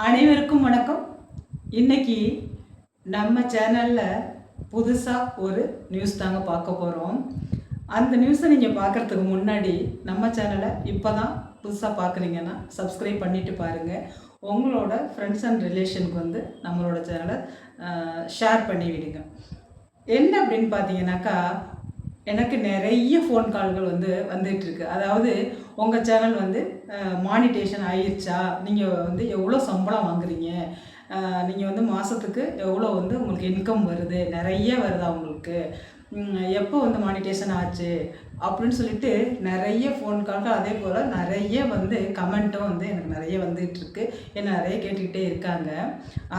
அனைவருக்கும் வணக்கம். இன்னைக்கு நம்ம சேனலில் புதுசாக ஒரு நியூஸ் தாங்க பார்க்க போகிறோம். அந்த நியூஸை நீங்கள் பார்க்குறதுக்கு முன்னாடி நம்ம சேனலை இப்போ தான் புதுசாக பார்க்குறீங்கன்னா சப்ஸ்கிரைப் பண்ணிவிட்டு பாருங்கள். உங்களோட ஃப்ரெண்ட்ஸ் அண்ட் ரிலேஷனுக்கு வந்து நம்மளோட சேனலை ஷேர் பண்ணி விடுங்க. என்ன அப்படின்னு பார்த்தீங்கன்னாக்கா, எனக்கு நிறைய ஃபோன் கால்கள் வந்து வந்துகிட்ருக்கு. அதாவது உங்கள் சேனல் வந்து மானிட்டேஷன் ஆயிடுச்சா, நீங்கள் வந்து எவ்வளோ சம்பளம் வாங்குறீங்க, நீங்கள் வந்து மாதத்துக்கு எவ்வளோ வந்து உங்களுக்கு இன்கம் வருது, நிறைய வருதா உங்களுக்கு, எப்போ வந்து மானிட்டேஷன் ஆச்சு அப்படின்னு சொல்லிட்டு நிறைய ஃபோன் கால்கள், அதே போல் நிறைய வந்து கமெண்ட்டும் வந்து எனக்கு நிறைய வந்துகிட்ருக்கு. என்னை நிறைய கேட்டுக்கிட்டே இருக்காங்க.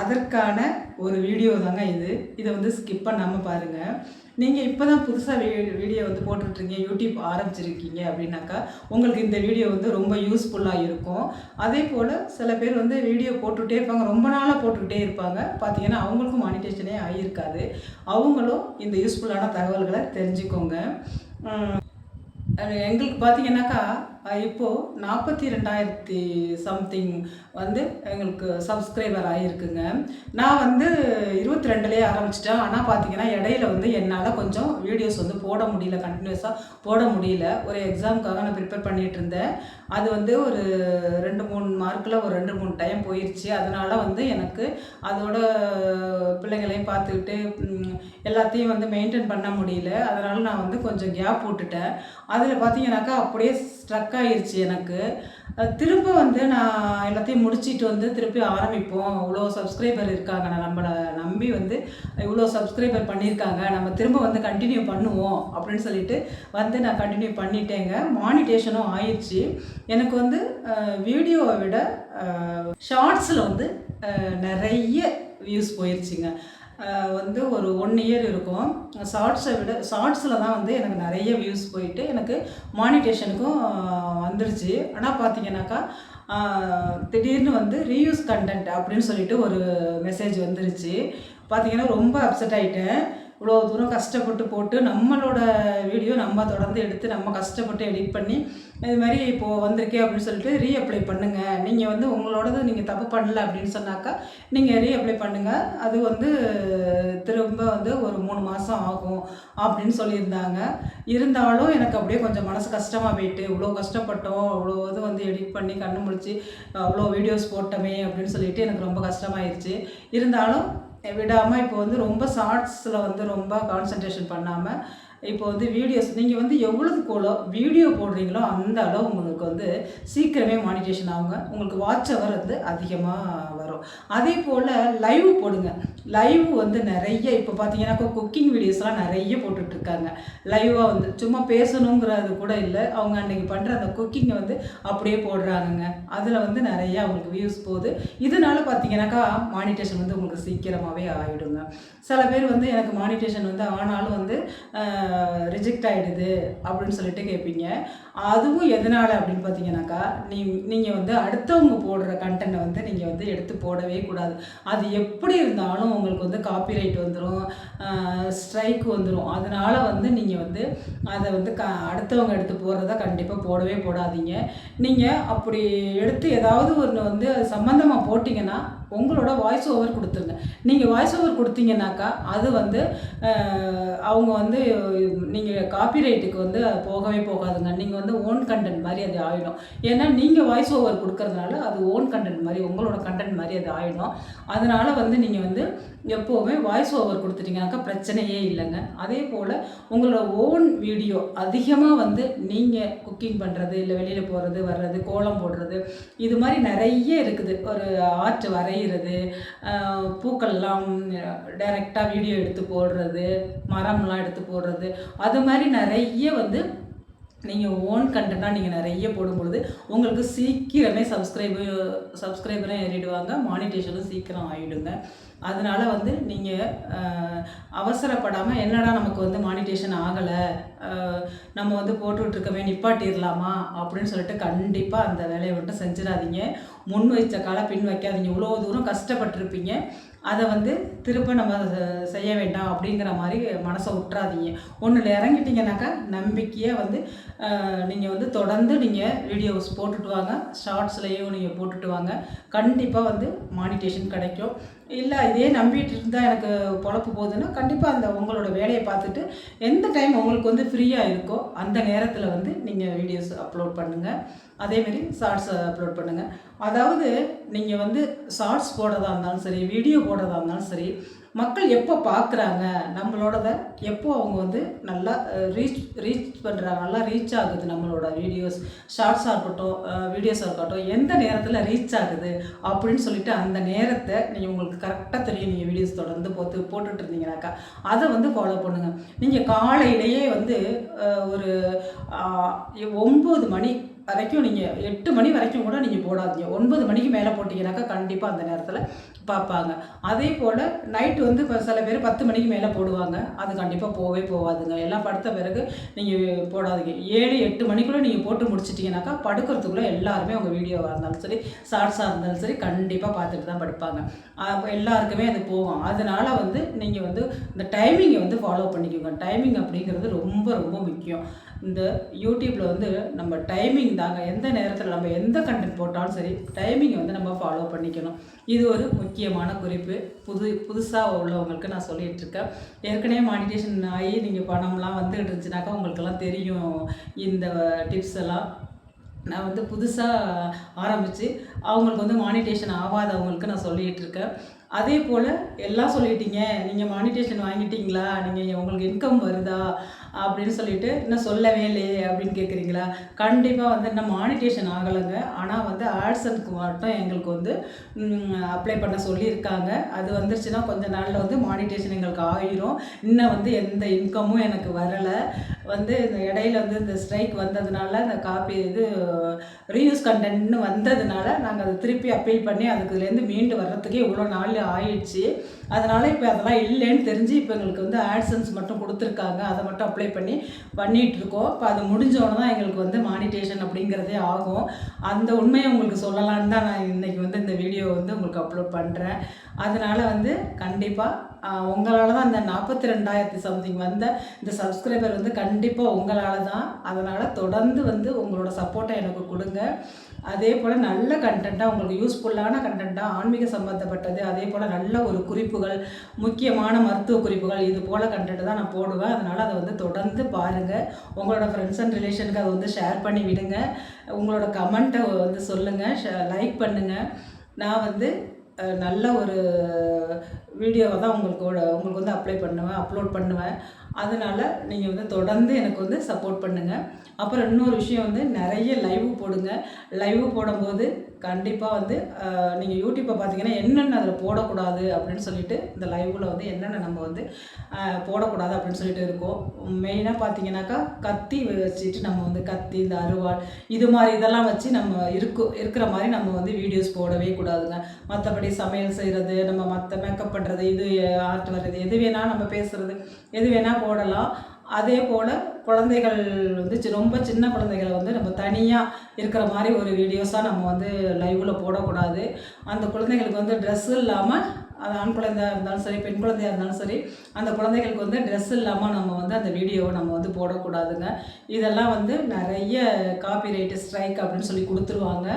அதற்கான ஒரு வீடியோ தாங்க இது. இதை வந்து ஸ்கிப் பண்ணாமல் பாருங்கள். நீங்கள் இப்போ தான் புதுசாக வீடியோ வந்து போட்டுட்ருக்கீங்க, யூடியூப் ஆரம்பிச்சிருக்கீங்க அப்படின்னாக்கா உங்களுக்கு இந்த வீடியோ வந்து ரொம்ப யூஸ்ஃபுல்லாக இருக்கும். அதே போல் சில பேர் வந்து வீடியோ போட்டுகிட்டே இருப்பாங்க, ரொம்ப நாளாக போட்டுக்கிட்டே இருப்பாங்க. பார்த்தீங்கன்னா அவங்களுக்கும் மானிட்டேஷனே ஆகியிருக்காது. அவங்களும் இந்த யூஸ்ஃபுல்லான தகவல்களை தெரிஞ்சுக்கோங்க. எங்களுக்கு பார்த்தீங்கன்னாக்கா இப்போது 42,000 சம்திங் வந்து எங்களுக்கு சப்ஸ்கிரைபர் ஆகியிருக்குங்க. நான் வந்து 22லேயே ஆரம்பிச்சிட்டேன். ஆனால் பார்த்தீங்கன்னா இடையில வந்து என்னால் கொஞ்சம் வீடியோஸ் வந்து போட முடியல, கண்டினியூஸாக போட முடியல. ஒரு எக்ஸாமுக்காக நான் ப்ரிப்பேர் பண்ணிகிட்டு இருந்தேன். அது வந்து ஒரு 2-3 மார்க்கில் ஒரு 2-3 டைம் போயிடுச்சு. அதனால் வந்து எனக்கு அதோட பிள்ளைங்களையும் பார்த்துக்கிட்டு எல்லாத்தையும் வந்து மெயின்டைன் பண்ண முடியல. அதனால் நான் வந்து கொஞ்சம் கேப் விட்டுட்டேன். அதில் பார்த்தீங்கன்னாக்கா அப்படியே ஸ்ட்ரக் ஆகிருச்சு எனக்கு. திரும்ப வந்து நான் எல்லாத்தையும் முடிச்சுட்டு வந்து திருப்பி ஆரம்பிப்போம், இவ்வளோ சப்ஸ்கிரைபர் இருக்காங்க, நான் நம்மளை நம்பி வந்து இவ்வளோ சப்ஸ்கிரைபர் பண்ணியிருக்காங்க, நம்ம திரும்ப வந்து கண்டினியூ பண்ணுவோம் அப்படின்னு சொல்லிட்டு வந்து நான் கண்டினியூ பண்ணிட்டேங்க. மானிட்டேஷனும் ஆயிடுச்சு. எனக்கு வந்து வீடியோவை விட ஷார்ட்ஸில் வந்து நிறைய வியூஸ் போயிடுச்சுங்க. வந்து ஒரு 1 இயர் இருக்கும். ஷார்ட்ஸில் தான் வந்து எனக்கு நிறைய வியூஸ் போயிட்டு எனக்கு மானிட்டேஷனுக்கும் வந்துருச்சு. ஆனால் பார்த்தீங்கன்னாக்கா திடீர்னு வந்து ரீயூஸ் கண்டென்ட் அப்படின்னு சொல்லிட்டு ஒரு மெசேஜ் வந்துருச்சு. பார்த்தீங்கன்னா ரொம்ப அப்செட் ஆகிட்டேன். இவ்வளோ தூரம் கஷ்டப்பட்டு போட்டு நம்மளோட வீடியோ நம்ம தொடர்ந்து எடுத்து நம்ம கஷ்டப்பட்டு எடிட் பண்ணி இது மாதிரி இப்போது வந்திருக்கே அப்படின்னு சொல்லிட்டு ரீஅப்ளை பண்ணுங்கள், நீங்கள் வந்து உங்களோடது நீங்கள் தப்பு பண்ணல அப்படின்னு சொன்னாக்கா நீங்கள் ரீஅப்ளை பண்ணுங்கள், அது வந்து திரும்ப வந்து ஒரு 3 மாதம் ஆகும் அப்படின்னு சொல்லியிருந்தாங்க. இருந்தாலும் எனக்கு அப்படியே கொஞ்சம் மனசு கஷ்டமாக போயிட்டு, இவ்வளோ கஷ்டப்பட்டோம், இவ்வளோ இது வந்து எடிட் பண்ணி கண்ணு முழிச்சு அவ்வளோ வீடியோஸ் போட்டோமே அப்படின்னு சொல்லிட்டு எனக்கு ரொம்ப கஷ்டமாயிருச்சு. இருந்தாலும் விடாமல் இப்போ வந்து ரொம்ப ஷார்ட்ஸில் வந்து ரொம்ப கான்சன்ட்ரேஷன் பண்ணாமல் இப்போ வந்து வீடியோஸ் நீங்கள் வந்து எவ்வளோதுக்கு வீடியோ போடுறீங்களோ அந்த அளவு உங்களுக்கு வந்து சீக்கிரமே மானிட்டேஷன் ஆகுங்க. உங்களுக்கு வாட்ச் ஹவர் வந்து அதிகமாக வரும். அதே போல் லைவ் போடுங்க. லைவ் வந்து நிறைய இப்போ பார்த்தீங்கன்னாக்கா குக்கிங் வீடியோஸ்லாம் நிறைய போட்டுட்ருக்காங்க. லைவாக வந்து சும்மா பேசணுங்கிறது கூட இல்லை, அவங்க அன்றைக்கி பண்ணுற அந்த குக்கிங்கை வந்து அப்படியே போடுறாங்கங்க. அதில் வந்து நிறைய அவங்களுக்கு வியூஸ் போகுது. இதனால் பார்த்தீங்கன்னாக்கா மானிட்டேஷன் வந்து உங்களுக்கு சீக்கிரமாகவே ஆகிடுங்க. சில பேர் வந்து எனக்கு மானிட்டேஷன் வந்து ஆனாலும் வந்து ரிஜெக்ட் ஆகிடுது அப்படின்னு சொல்லிட்டு கேட்பீங்க. அதுவும் எதனால் அப்படின்னு பார்த்தீங்கன்னாக்கா, நீங்கள் வந்து அடுத்தவங்க போடுற கண்டென்ட்டை வந்து நீங்கள் வந்து எடுத்து போடவே கூடாது. அது எப்படி இருந்தாலும் உங்களுக்கு வந்து காப்பிரைட் வந்துடும், ஸ்ட்ரைக் வந்துடும். அதனால் வந்து நீங்கள் வந்து அதை வந்து அடுத்தவங்க எடுத்து போடுறத கண்டிப்பாக போடவே போடாதீங்க. நீங்கள் அப்படி எடுத்து ஏதாவது ஒன்று வந்து அது சம்மந்தமாக போட்டிங்கன்னா உங்களோட வாய்ஸ் ஓவர் கொடுத்துருங்க. நீங்கள் வாய்ஸ் ஓவர் கொடுத்தீங்கன்னாக்கா அது வந்து அவங்க வந்து நீங்கள் காப்பிரைட்டுக்கு வந்து போகவே போகாதுங்க. நீங்கள் வந்து ஓன் கண்டென்ட் மாதிரி அது ஆகிடும். ஏன்னா நீங்கள் வாய்ஸ் ஓவர் கொடுக்கறதுனால அது ஓன் கண்டென்ட் மாதிரி, உங்களோட கண்டென்ட் மாதிரி அது ஆகிடும். அதனால் வந்து நீங்கள் வந்து எப்போவுமே வாய்ஸ் ஓவர் கொடுத்துட்டிங்கனாக்கா பிரச்சனையே இல்லைங்க. அதே போல் உங்களோட ஓன் வீடியோ அதிகமாக வந்து நீங்கள் குக்கிங் பண்ணுறது, இல்லை வெளியில் போகிறது வர்றது, கோலம் போடுறது, இது மாதிரி நிறைய இருக்குது. ஒரு ஆர்ட் வரைகிறது, பூக்கள்லாம் டைரெக்டாக வீடியோ எடுத்து போடுறது, மரம்லாம் எடுத்து போடுறது, அது மாதிரி நிறைய வந்து நீங்கள் ஓன் கண்டென்ட்டாக நீங்கள் நிறைய போடும்பொழுது உங்களுக்கு சீக்கிரமே சப்ஸ்கிரைபரும் ஏறிடுவாங்க, மானிட்டேஷனும் சீக்கிரம் ஆகிடுங்க. அதனால் வந்து நீங்கள் அவசரப்படாமல் என்னடா நமக்கு வந்து மானிட்டேஷன் ஆகலை நம்ம வந்து போட்டுட்ருக்கவே நிப்பாட்டிடலாமா அப்படின்னு சொல்லிட்டு கண்டிப்பாக அந்த வேலையை மட்டும் செஞ்சிடாதீங்க. முன் வைச்ச காலை பின் வைக்காதீங்க. இவ்வளோ தூரம் கஷ்டப்பட்டுருப்பீங்க, அதை வந்து திரும்ப நம்ம செய்ய வேண்டாம் அப்படிங்கிற மாதிரி மனசை விட்டுறாதீங்க. ஒன்றில் இறங்கிட்டீங்கன்னாக்கா நம்பிக்கையாக வந்து நீங்கள் வந்து தொடர்ந்து நீங்கள் வீடியோஸ் போட்டுட்டு வாங்க, ஷார்ட்ஸ்லேயும் நீங்கள் போட்டுட்டு வாங்க. கண்டிப்பாக வந்து மானிட்டேஷன் கிடைக்கும். இல்லை இதே நம்பிட்டு இருந்தால் எனக்கு பொழப்பு போகுதுன்னா கண்டிப்பாக அந்த உங்களோட வேலையை பார்த்துட்டு எந்த டைம் உங்களுக்கு வந்து ஃப்ரீயாக இருக்கோ அந்த நேரத்தில் வந்து நீங்கள் வீடியோஸ் அப்லோட் பண்ணுங்கள். அதேமாரி ஷார்ட்ஸ் அப்லோட் பண்ணுங்கள். அதாவது நீங்கள் வந்து ஷார்ட்ஸ் போடுறதா இருந்தாலும் சரி, வீடியோ போடுறதா இருந்தாலும் சரி, மக்கள் எப்போ பார்க்குறாங்க நம்மளோடத, எப்போ அவங்க வந்து நல்லா ரீச் பண்ணுறாங்க, நல்லா ரீச் ஆகுது நம்மளோட வீடியோஸ், ஷார்ட்ஸாக இருக்கட்டும், வீடியோஸாக இருக்கட்டும், எந்த நேரத்தில் ரீச் ஆகுது அப்படின்னு சொல்லிட்டு அந்த நேரத்தை நீங்கள் உங்களுக்கு கரெக்டாக தெரியும். நீங்கள் வீடியோஸ் தொடர்ந்து போட்டுட்டு இருந்தீங்கன்னாக்கா அதை வந்து ஃபாலோ பண்ணுங்கள். நீங்கள் காலையிலேயே வந்து ஒரு 9 மணி வரைக்கும், நீங்கள் 8 மணி வரைக்கும் கூட நீங்கள் போடாதீங்க. 9 மணிக்கு மேலே போட்டிங்கனாக்கா கண்டிப்பாக அந்த நேரத்தில் பார்ப்பாங்க. அதே போல் நைட்டு வந்து இப்போ சில பேர் 10 மணிக்கு மேலே போடுவாங்க, அது கண்டிப்பாக போகாதுங்க. எல்லாம் படுத்த பிறகு நீங்கள் போடாதீங்க. 7-8 மணிக்குள்ளே நீங்கள் போட்டு முடிச்சிட்டிங்கனாக்கா படுக்கிறதுக்குள்ளே எல்லாருமே உங்கள் வீடியோவாக இருந்தாலும் சரி, ஷார்ட்ஸாக இருந்தாலும் சரி, கண்டிப்பாக பார்த்துட்டு தான் படுப்பாங்க. அப்போ எல்லாருக்குமே அது போகும். அதனால் வந்து நீங்கள் வந்து இந்த டைமிங்கை வந்து ஃபாலோ பண்ணிக்கோங்க. டைமிங் அப்படிங்கிறது ரொம்ப ரொம்ப முக்கியம். இந்த யூடியூப்பில் வந்து நம்ம டைமிங் தாங்க, எந்த நேரத்தில் நம்ம எந்த கண்டென்ட் போட்டாலும் சரி டைமிங்கை வந்து நம்ம ஃபாலோ பண்ணிக்கணும். இது ஒரு முக்கியமான குறிப்பு. புதுசாக உள்ளவங்களுக்கு நான் சொல்லிகிட்டு இருக்கேன். ஏற்கனவே மானிட்டேஷன் ஆகி நீங்கள் பணம்லாம் வந்துகிட்டு இருந்துச்சுனாக்கா உங்களுக்கெல்லாம் தெரியும் இந்த டிப்ஸ் எல்லாம். நான் வந்து புதுசாக ஆரம்பித்து அவங்களுக்கு வந்து மானிட்டேஷன் ஆகாதவங்களுக்கு நான் சொல்லிகிட்டு இருக்கேன். அதே போல் எல்லாம் சொல்லிட்டீங்க, நீங்கள் மானிட்டேஷன் வாங்கிட்டீங்களா, நீங்கள் உங்களுக்கு இன்கம் வருதா அப்படின்னு சொல்லிட்டு இன்னும் சொல்லவே இல்லையே அப்படின்னு கேட்குறீங்களா? கண்டிப்பாக வந்து இன்னும் மானிட்டேஷன் ஆகலைங்க. ஆனால் வந்து ஆட்சன்ஸ்க்கு மட்டும் எங்களுக்கு வந்து அப்ளை பண்ண சொல்லியிருக்காங்க. அது வந்துருச்சுன்னா கொஞ்ச நாளில் வந்து மானிட்டேஷன் எங்களுக்கு ஆகிரும். இன்னும் வந்து எந்த இன்கமும் எனக்கு வரலை. வந்து இந்த இடையில வந்து இந்த ஸ்ட்ரைக் வந்ததுனால, இந்த ரீயூஸ் கண்டென்ட்னு வந்ததுனால நாங்கள் அதை திருப்பி அப்பீல் பண்ணி அதுக்குலேருந்து மீண்டு வர்றதுக்கே இவ்வளோ நாள் ஆயிடுச்சு. அதனால் இப்போ அதெல்லாம் இல்லைன்னு தெரிஞ்சு இப்போ எங்களுக்கு வந்து ஆட்சன்ஸ் மட்டும் கொடுத்துருக்காங்க. அதை மட்டும் அப்ளை பண்ணிகிட்ருக்கோம். இப்போ அது முடிஞ்சோன்னு தான் எங்களுக்கு வந்து மானிட்டேஷன் அப்படிங்கிறதே ஆகும். அந்த உண்மையை உங்களுக்கு சொல்லலான்னு தான் நான் இன்றைக்கி வந்து இந்த வீடியோ வந்து உங்களுக்கு அப்லோட் பண்ணுறேன். அதனால் வந்து கண்டிப்பாக உங்களால் தான் இந்த 42,000 சம்திங் வந்த இந்த சப்ஸ்கிரைபர் வந்து கண்டிப்பாக உங்களால் தான். அதனால் தொடர்ந்து வந்து உங்களோட சப்போர்ட்டை எனக்கு கொடுங்க. அதே போல் நல்ல கண்டென்ட்டாக, உங்களுக்கு யூஸ்ஃபுல்லான கண்டென்ட்டாக, ஆன்மீக சம்மந்தப்பட்டது, அதே போல் நல்ல ஒரு குறிப்புகள், முக்கியமான மருத்துவ குறிப்புகள், இது போல் கண்டென்ட் தான் நான் போடுவேன். அதனால் அதை வந்து தொடர்ந்து பாருங்கள். உங்களோட ஃப்ரெண்ட்ஸ் அண்ட் ரிலேஷனுக்கு அதை வந்து ஷேர் பண்ணி விடுங்க. உங்களோட கமெண்ட்டை வந்து சொல்லுங்கள், லைக் பண்ணுங்கள். நான் வந்து நல்ல ஒரு வீடியோவை தான் உங்களுக்கு வந்து அப்லோட் பண்ணுவேன். அதனால் நீங்கள் வந்து தொடர்ந்து எனக்கு வந்து சப்போர்ட் பண்ணுங்கள். அப்புறம் இன்னொரு விஷயம் வந்து நிறைய லைவ் போடுங்க. லைவ் போடும்போது கண்டிப்பாக வந்து நீங்கள் யூடியூப்பை பார்த்தீங்கன்னா என்னென்ன அதில் போடக்கூடாது அப்படின்னு சொல்லிட்டு, இந்த லைவில் வந்து என்னென்ன நம்ம வந்து போடக்கூடாது அப்படின்னு சொல்லிட்டு இருக்கோம். மெயினாக பார்த்தீங்கன்னாக்கா கத்தி வச்சுட்டு நம்ம வந்து கத்தி, இந்த அருவாள், இது மாதிரி இதெல்லாம் வச்சு நம்ம இருக்கிற மாதிரி நம்ம வந்து வீடியோஸ் போடவே கூடாதுங்க. மற்றபடி சமையல் செய்கிறது, நம்ம மற்ற மேக்கப் பண்ணுறது, இது ஆர்ட் வர்றது, எது வேணால் நம்ம பேசுகிறது, எது வேணால் போடலாம். அதே போல் குழந்தைகள் வந்து ரொம்ப சின்ன குழந்தைகளை வந்து நம்ம தனியாக இருக்கிற மாதிரி ஒரு வீடியோஸாக நம்ம வந்து லைவில் போடக்கூடாது. அந்த குழந்தைகளுக்கு வந்து ட்ரெஸ்ஸு இல்லாமல், அது ஆண் குழந்தையாக இருந்தாலும் சரி, பெண் குழந்தையாக இருந்தாலும் சரி, அந்த குழந்தைகளுக்கு வந்து ட்ரெஸ் இல்லாமல் நம்ம வந்து அந்த வீடியோவை நம்ம வந்து போடக்கூடாதுங்க. இதெல்லாம் வந்து நிறைய காப்பிரைட்டு ஸ்ட்ரைக் அப்படின்னு சொல்லி கொடுத்துருவாங்க.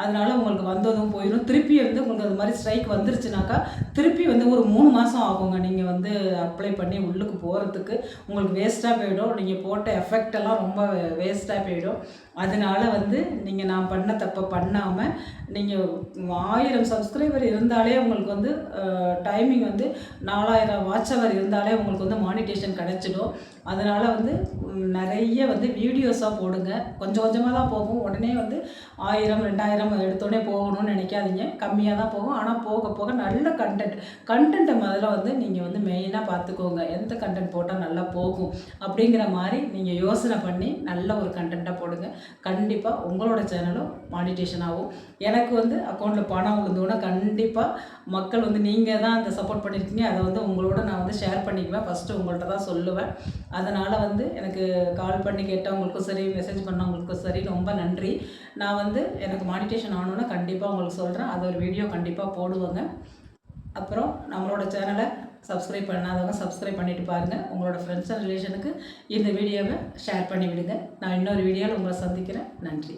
அதனால் உங்களுக்கு வந்ததும் போயிடும். திருப்பி வந்து உங்களுக்கு அது மாதிரி ஸ்ட்ரைக் வந்துருச்சுனாக்கா திருப்பி வந்து ஒரு 3 மாதம் ஆகுங்க. நீங்கள் வந்து அப்ளை பண்ணி உள்ளுக்கு போகிறதுக்கு உங்களுக்கு வேஸ்ட்டாக போயிடும். நீங்கள் போட்ட எஃபெக்டெல்லாம் ரொம்ப வேஸ்ட்டாக போயிடும். அதனால் வந்து நீங்கள் நான் பண்ண தப்பை பண்ணாமல், நீங்கள் 1000 சப்ஸ்கிரைபர் இருந்தாலே உங்களுக்கு வந்து டைமிங் வந்து 4000 வாட்ச் அவர் இருந்தாலே உங்களுக்கு வந்து மானிட்டேஷன் கிடச்சிடும். அதனால் வந்து நிறைய வந்து வீடியோஸாக போடுங்க. கொஞ்சம் கொஞ்சமாக தான் போகும். உடனே வந்து 1000 2000 எடுத்தோடனே போகணும்னு நினைக்காதீங்க. கம்மியாக தான் போகும். ஆனால் போக போக நல்ல கண்டென்ட்டை முதல்ல வந்து நீங்கள் வந்து மெயினாக பார்த்துக்கோங்க. எந்த கண்டென்ட் போட்டால் நல்லா போகும் அப்படிங்கிற மாதிரி நீங்கள் யோசனை பண்ணி நல்ல ஒரு கண்டென்ட்டாக போடுங்க. கண்டிப்பாக உங்களோட சேனலும் மானிட்டேஷன் ஆகும். எனக்கு வந்து அக்கௌண்ட்டில் பணம் விழுந்தோன்னா கண்டிப்பாக மக்கள் வந்து நீங்கள் தான் அந்த சப்போர்ட் பண்ணியிருக்கீங்க, அதை வந்து உங்களோட நான் வந்து ஷேர் பண்ணிக்குவேன். ஃபஸ்ட்டு உங்கள்கிட்ட தான் சொல்லுவேன். அதனால் வந்து எனக்கு கால் பண்ணி கேட்டவங்களுக்கும் சரி, மெசேஜ் பண்ணவங்களுக்கும் சரி ரொம்ப நன்றி. நான் வந்து எனக்கு மானிட்டேஷன் ஆகணுன்னா கண்டிப்பாக உங்களுக்கு சொல்கிறேன். அது ஒரு வீடியோ கண்டிப்பாக போடுவேங்க. அப்புறம் நம்மளோட சேனலை சப்ஸ்கிரைப் பண்ணாதவங்க சப்ஸ்கிரைப் பண்ணிவிட்டு பாருங்கள். உங்களோட ஃப்ரெண்ட்ஸ் அண்ட் ரிலேஷனுக்கு இந்த வீடியோவை ஷேர் பண்ணி விடுங்க. நான் இன்னொரு வீடியோவில் உங்களை சந்திக்கிறேன். நன்றி.